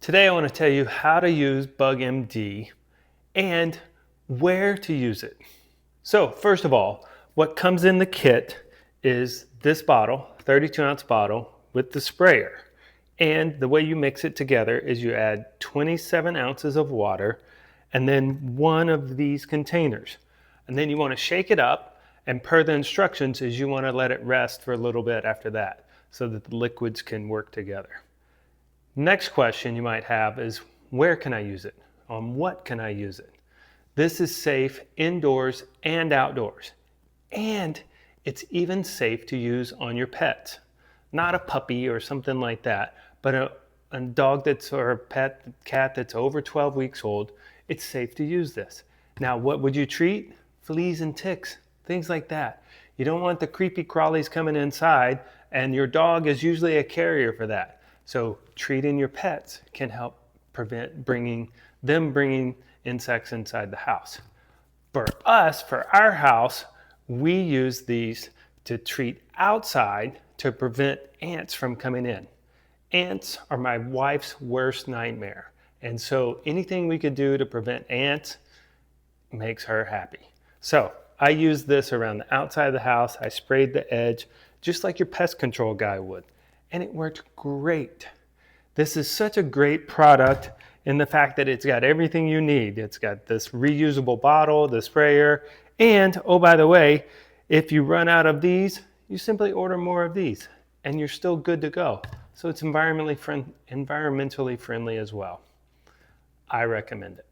Today I want to tell you how to use BugMD and where to use it. So first of all, what comes in the kit is this bottle, 32-ounce bottle with the sprayer. And the way you mix it together is you add 27 ounces of water and then one of these containers. And then you want to shake it up, and per the instructions is you want to let it rest for a little bit after that so that the liquids can work together. Next question you might have is, where can I use it? On what can I use it? This is safe indoors and outdoors. And it's even safe to use on your pets. Not a puppy or something like that, but a dog or a cat that's over 12 weeks old, it's safe to use this. Now, what would you treat? Fleas and ticks, things like that. You don't want the creepy crawlies coming inside, and your dog is usually a carrier for that. So treating your pets can help prevent bringing insects inside the house. For us, for our house, we use these to treat outside to prevent ants from coming in. Ants are my wife's worst nightmare. And so anything we could do to prevent ants makes her happy. So I use this around the outside of the house. I sprayed the edge just like your pest control guy would. And it worked great. This is such a great product in the fact that it's got everything you need. It's got this reusable bottle, the sprayer, and oh, by the way, if you run out of these, you simply order more of these and you're still good to go. So it's environmentally friendly as well. I recommend it.